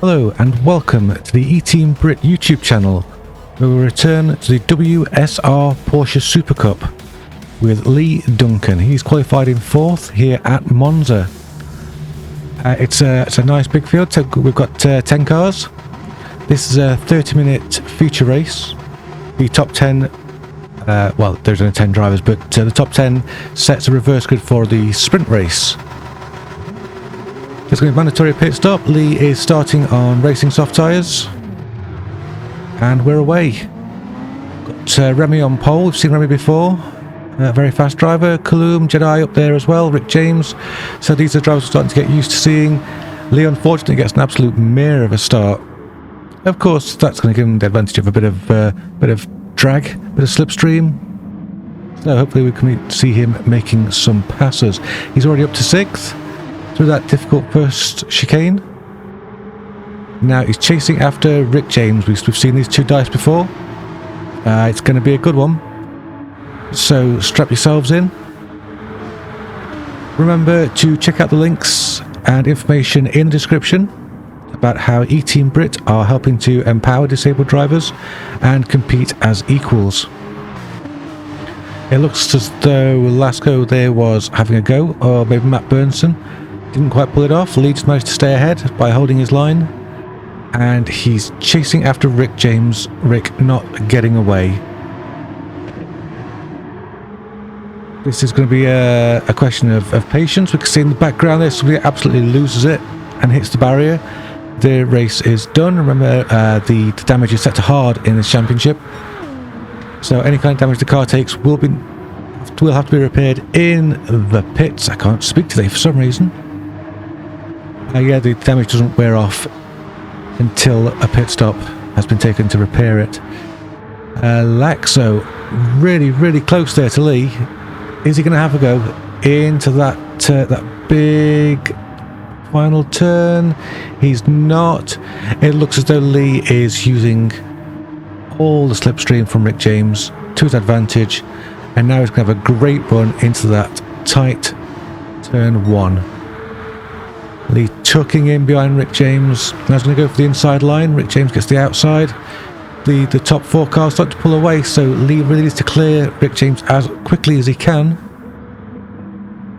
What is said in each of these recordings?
Hello and welcome to the eTeam Brit YouTube channel, where we return to the WSR Porsche Supercup with Lee Duncan. He's qualified in 4th here at Monza. It's a nice big field, so we've got 10 cars. This is a 30-minute feature race. The top 10, well, there's only 10 drivers, but the top 10 sets a reverse grid for the sprint race. There's going to be a mandatory pit stop. Lee is starting on racing soft tyres. And we're away. Got Remy on pole. We've seen Remy before. Very fast driver. Kaloum, Jedi up there as well. Rick James. So these are drivers we're starting to get used to seeing. Lee unfortunately gets an absolute mare of a start. Of course, that's going to give him the advantage of a bit of drag, bit of slipstream. So hopefully we can see him making some passes. He's already up to 6th. Through that difficult first chicane. Now he's chasing after Rick James. We've seen these two dice before. It's going to be a good one. So strap yourselves in. Remember to check out the links and information in the description about how eTeam Brit are helping to empower disabled drivers and compete as equals. It looks as though Lasco there was having a go, or maybe Matt Burnson. Didn't quite pull it off. Lee just managed to stay ahead by holding his line. And he's chasing after Rick James. Rick not getting away. This is going to be a question of patience. We can see in the background there somebody absolutely loses it and hits the barrier. The race is done. Remember, the damage is set to hard in this championship. So any kind of damage the car takes will have to be repaired in the pits. I can't speak today for some reason. Yeah, the damage doesn't wear off until a pit stop has been taken to repair it. Laxo really close there to Lee. Is he going to have a go into that big final turn? He's not. It looks as though Lee is using all the slipstream from Rick James to his advantage, and now he's going to have a great run into that tight turn 1. Lee tucking in behind Rick James. Now he's going to go for the inside line. Rick James gets the outside. The top 4 cars start to pull away, so Lee really needs to clear Rick James as quickly as he can.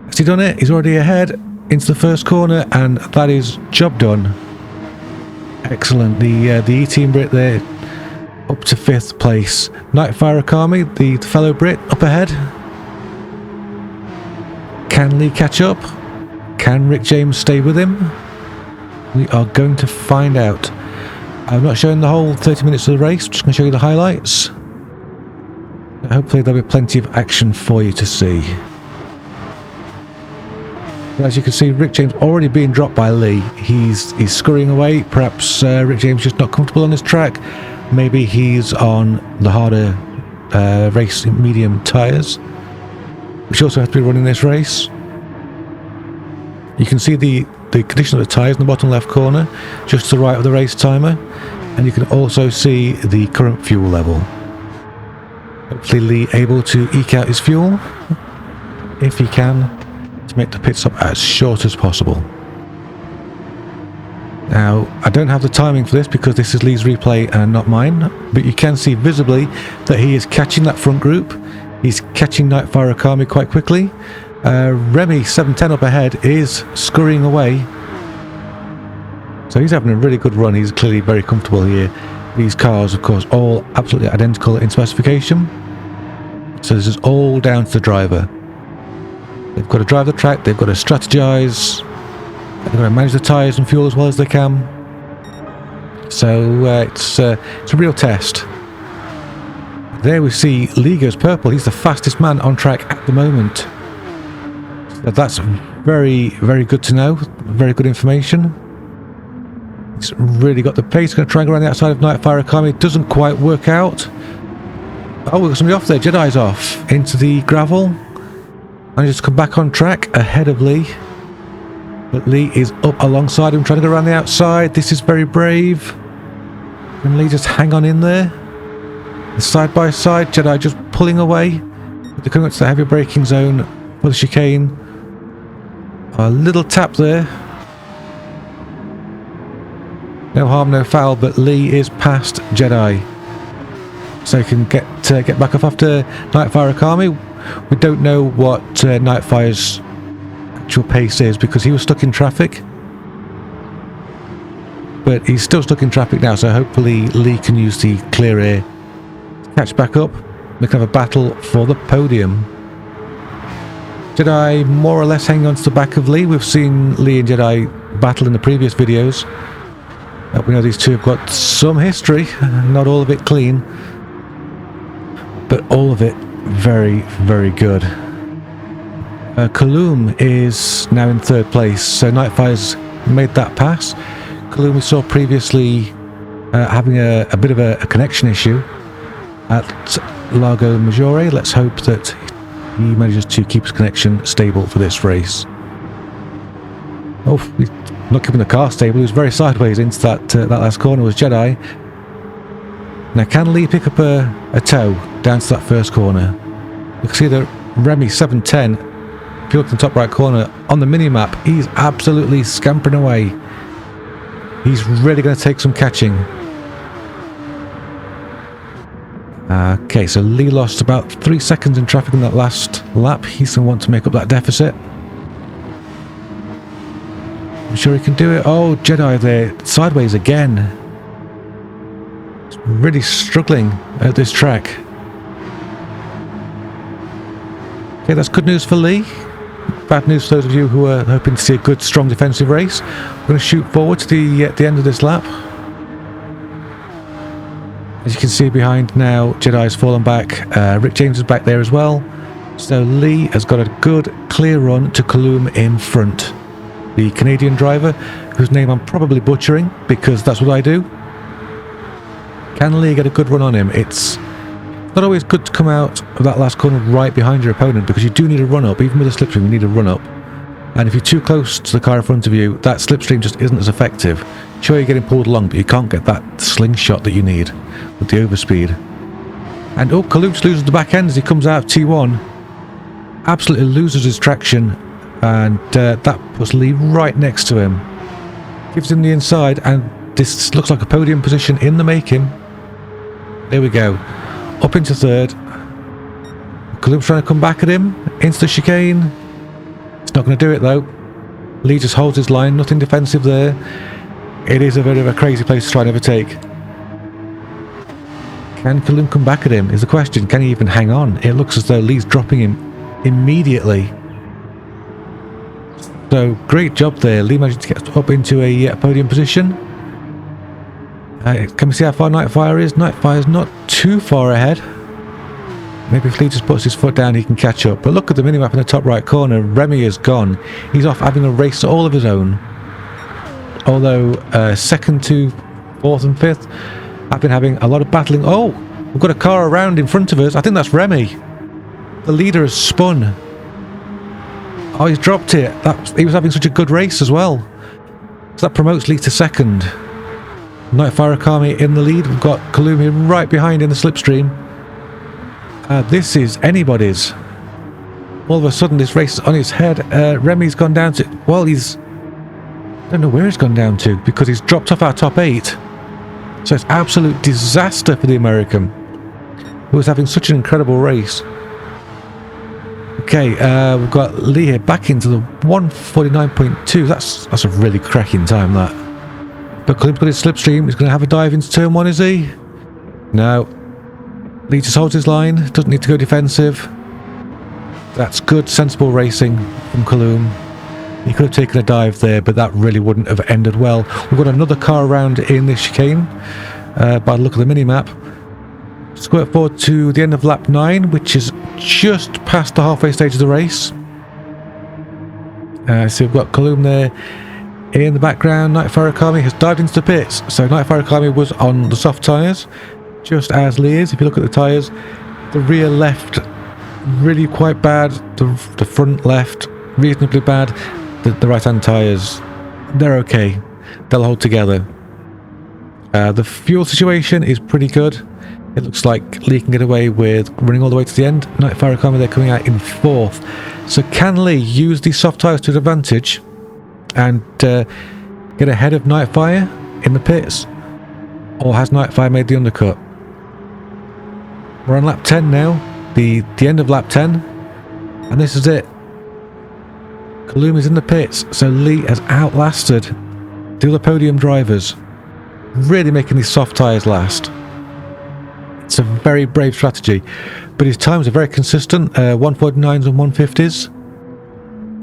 Has he done it? He's already ahead into the first corner, and that is job done. Excellent. The eTeam Brit there up to 5th place. Nightfire Akami, the fellow Brit, up ahead. Can Lee catch up? Can Rick James stay with him? We are going to find out. I'm not showing the whole 30 minutes of the race, I'm just going to show you the highlights. Hopefully there'll be plenty of action for you to see. But as you can see, Rick James already being dropped by Lee. He's scurrying away. Perhaps Rick James just not comfortable on this track. Maybe he's on the harder race medium tyres, which also have to be running this race. You can see the condition of the tyres in the bottom left corner, just to the right of the race timer, and you can also see the current fuel level. Hopefully Lee able to eke out his fuel, if he can, to make the pit stop as short as possible. Now, I don't have the timing for this because this is Lee's replay and not mine, but you can see visibly that he is catching that front group. He's catching Nightfire Akami quite quickly. Remy 710 up ahead is scurrying away, so he's having a really good run. He's clearly very comfortable here. These cars, of course, all absolutely identical in specification, so this is all down to the driver. They've got to drive the track, they've got to strategize, they've got to manage the tyres and fuel as well as they can. So it's a real test. There we see Lee goes purple. He's the fastest man on track at the moment. That's very good to know. Very good information. He's really got the pace. Going to try and go around the outside of Nightfire Akami. It doesn't quite work out. Oh, we've got somebody off there. Jedi's off into the gravel. And just come back on track ahead of Lee. But Lee is up alongside him, trying to go around the outside. This is very brave. Can Lee just hang on in there? Side by side, Jedi just pulling away. They're coming up to the heavy braking zone for the chicane. A little tap there. No harm, no foul, but Lee is past Jedi. So he can get back off after Nightfire Akami. We don't know what Nightfire's actual pace is because he was stuck in traffic. But he's still stuck in traffic now, so hopefully Lee can use the clear air to catch back up. We can have a battle for the podium. Jedi more or less hanging on to the back of Lee. We've seen Lee and Jedi battle in the previous videos. We know these two have got some history, not all of it clean, but all of it very, very good. Kaloum is now in third place, so Nightfire's made that pass. Kaloum we saw previously having a bit of a connection issue at Lago Maggiore. Let's hope that he manages to keep his connection stable for this race. Oh, he's not keeping the car stable. He was very sideways into that last corner was Jedi. Now can Lee pick up a toe down to that first corner? You can see that Remy 710, if you look in the top right corner on the mini-map, he's absolutely scampering away. He's really going to take some catching. Okay, so Lee lost about 3 seconds in traffic in that last lap. He's going to want to make up that deficit. I'm sure he can do it. Oh, Jedi there, sideways again. He's really struggling at this track. Okay, that's good news for Lee. Bad news for those of you who are hoping to see a good, strong defensive race. We're going to shoot forward to the end of this lap. As you can see behind now, Jedi's fallen back. Rick James is back there as well. So Lee has got a good, clear run to Kaloum in front. The Canadian driver, whose name I'm probably butchering because that's what I do. Can Lee get a good run on him? It's not always good to come out of that last corner right behind your opponent because you do need a run up. Even with a slipstream, you need a run up. And if you're too close to the car in front of you, that slipstream just isn't as effective. Sure, you're getting pulled along, but you can't get that slingshot that you need with the overspeed. And oh, Kaloum loses the back end as he comes out of T1. Absolutely loses his traction. And that puts Lee right next to him. Gives him the inside, and this looks like a podium position in the making. There we go. Up into third. Kaloum's trying to come back at him. Into the chicane. It's not going to do it though. Lee just holds his line. Nothing defensive there. It is a bit of a crazy place to try and overtake. Can Kaloum come back at him is the question. Can he even hang on? It looks as though Lee's dropping him immediately. So great job there. Lee managed to get up into a podium position. Can we see how far Nightfire is? Nightfire's not too far ahead. Maybe if Lee just puts his foot down he can catch up. But look at the minimap in the top right corner. Remy is gone. He's off having a race all of his own. Although second to fourth and fifth have been having a lot of battling. Oh, we've got a car around in front of us. I think that's Remy. The leader has spun. Oh, he's dropped it. He was having such a good race as well. So that promotes Lee to second. Nightfire Akami in the lead. We've got Kaloum right behind in the slipstream. This is anybody's. All of a sudden this race is on its head. Remy's gone down to... Well, I don't know where he's gone down to because he's dropped off our top 8. So it's absolute disaster for the American, who was having such an incredible race. Okay, we've got Lee here back into the 1:49.2. That's a really cracking time, that. But Kaloum's got his slipstream. He's going to have a dive into turn 1, is he? No. Lee just holds his line. Doesn't need to go defensive. That's good, sensible racing from Kaloum. He could have taken a dive there, but that really wouldn't have ended well. We've got another car around in this chicane. By the look of the mini-map. Squirt forward to the end of lap 9, which is just past the halfway stage of the race. So we've got Kaloum there in the background. Nightfire Akami has dived into the pits. So Nightfire Akami was on the soft tyres, just as Lee is. If you look at the tyres, the rear left really quite bad, the front left reasonably bad, the right hand tyres, they're okay, they'll hold together. The fuel situation is pretty good. It looks like Lee can get away with running all the way to the end. Nightfire Akami, they're coming out in 4th. So can Lee use these soft tyres to his advantage and get ahead of Nightfire? in the pits? Or has Nightfire made the undercut? We're on lap 10 now, the end of lap 10, and this is it. Kalum is in the pits, so Lee has outlasted the other podium drivers, really making these soft tyres last. It's a very brave strategy, but his times are very consistent, 149s and 150s.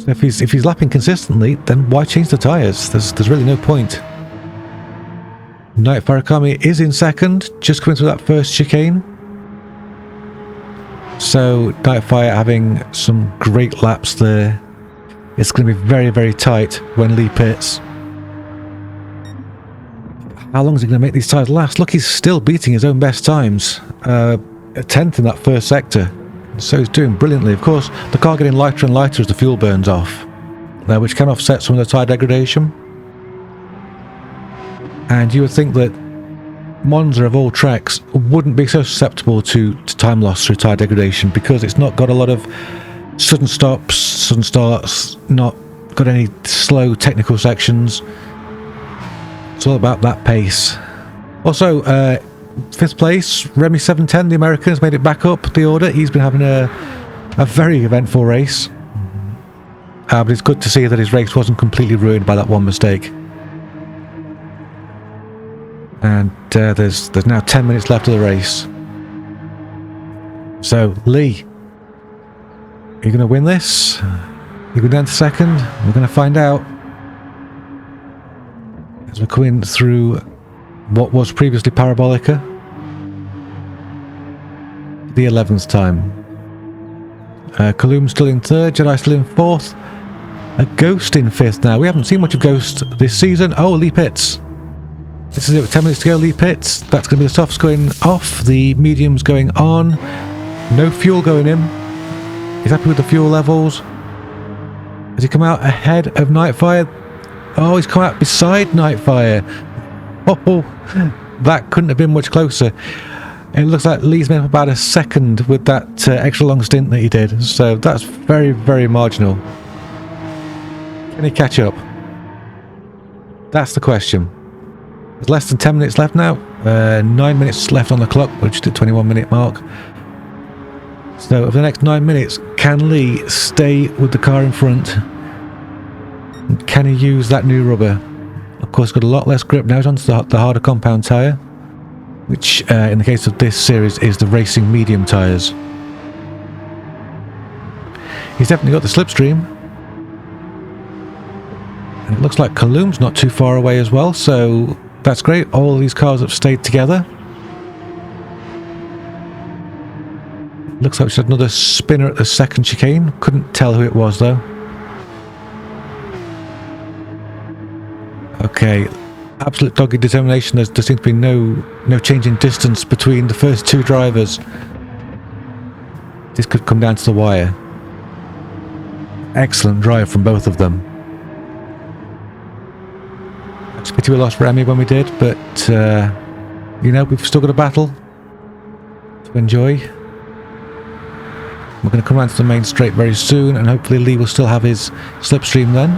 So if he's lapping consistently, then why change the tyres? There's really no point. Nightfire Akami is in second, just coming through that first chicane. So Nightfire having some great laps there. It's going to be very, very tight when Lee pits. How long is he going to make these tyres last? Look, he's still beating his own best times. A 10th in that first sector. So he's doing brilliantly. Of course, the car getting lighter and lighter as the fuel burns off, which can offset some of the tyre degradation. And you would think that Monza of all tracks wouldn't be so susceptible to time loss through tyre degradation, because it's not got a lot of sudden stops, sudden starts, not got any slow technical sections. It's all about that pace. Also, 5th place, Remy 710, the American, has made it back up the order. He's been having a very eventful race. But it's good to see that his race wasn't completely ruined by that one mistake. And there's now 10 minutes left of the race. So, Lee, are you going to win this? You go down to second? We're going to find out. As we're coming through what was previously Parabolica. The 11th time. Kalum still in third, Jedi still in fourth. A Ghost in fifth now. We haven't seen much of Ghost this season. Oh, Lee pits. This is it with 10 minutes to go, Lee pits. That's going to be the softs going off, the mediums going on. No fuel going in. He's happy with the fuel levels. Has he come out ahead of Nightfire? Oh, he's come out beside Nightfire. Oh, that couldn't have been much closer. It looks like Lee's made up about a second with that extra long stint that he did. So that's very, very marginal. Can he catch up? That's the question. There's less than 10 minutes left now. 9 minutes left on the clock, which is the 21-minute mark. So over the next 9 minutes, can Lee stay with the car in front? Can he use that new rubber? Of course, got a lot less grip now. He's onto the harder compound tyre, which in the case of this series is the racing medium tyres. He's definitely got the slipstream. And it looks like Kalum's not too far away as well, so that's great. All these cars have stayed together. Looks like we had another spinner at the second chicane. Couldn't tell who it was though. Okay, absolute dogged determination. There seems to be no change in distance between the first two drivers. This could come down to the wire. Excellent drive from both of them. It's a pity we lost Remy when we did, but you know, we've still got a battle to enjoy. We're going to come around to the main straight very soon, and hopefully Lee will still have his slipstream then,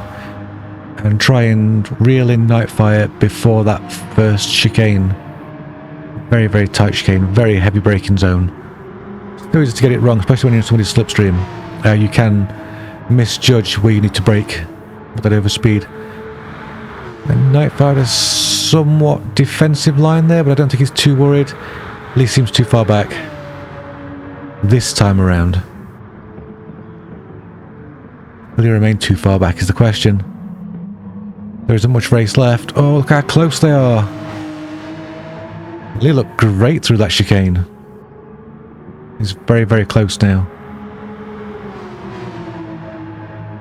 and try and reel in Nightfire before that first chicane. Very, very tight chicane, very heavy braking zone. It's no easy to get it wrong, especially when you're in somebody's slipstream. You can misjudge where you need to brake with that overspeed. And Nightfire has somewhat defensive line there, but I don't think he's too worried. Lee seems too far back this time around. Will he remain too far back is the question. There isn't much race left. Oh, look how close they are. Lee looked great through that chicane. He's very, very close now.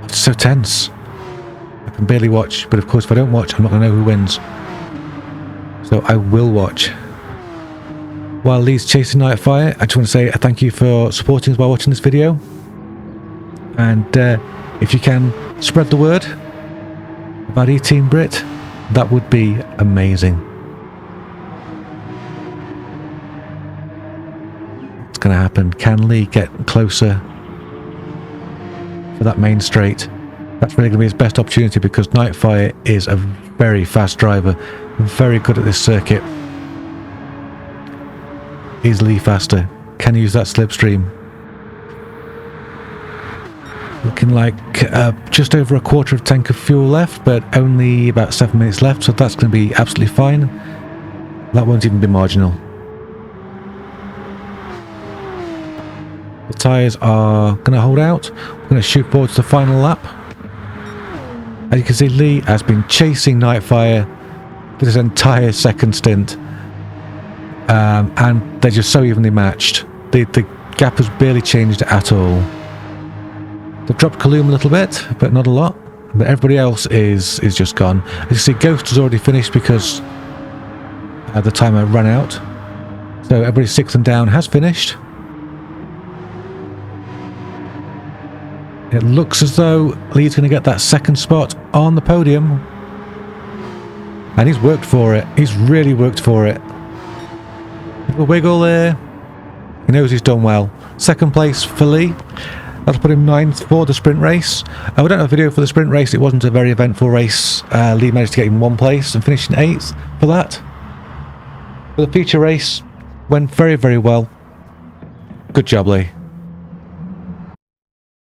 It's so tense. I can barely watch, but of course if I don't watch, I'm not going to know who wins. So I will watch. While Lee's chasing Nightfire, I just want to say a thank you for supporting us while watching this video. And if you can spread the word about eTeam Brit, that would be amazing. What's going to happen? Can Lee get closer for that main straight? That's really going to be his best opportunity, because Nightfire is a very fast driver, Very good at this circuit. Is Lee faster? Can use that slipstream. Looking like just over a quarter of tank of fuel left, but only about 7 minutes left, so that's going to be absolutely fine. That won't even be marginal. The tyres are going to hold out. We're going to shoot forward to the final lap. As you can see, Lee has been chasing Nightfire for this entire second stint. And they're just so evenly matched. The gap has barely changed at all. They've dropped Kaloum a little bit, but not a lot. But everybody else is just gone. As you see, Ghost has already finished because the timer ran out. So everybody 6th and down has finished. It looks as though Lee's going to get that second spot on the podium. And he's worked for it. He's really worked for it. A wiggle there. He knows he's done well. Second place for Lee. That'll put him 9th for the sprint race. We don't have a video for the sprint race. It wasn't a very eventful race. Lee managed to get in 1 place and finished in 8th for that. But the feature race went very, very well. Good job, Lee.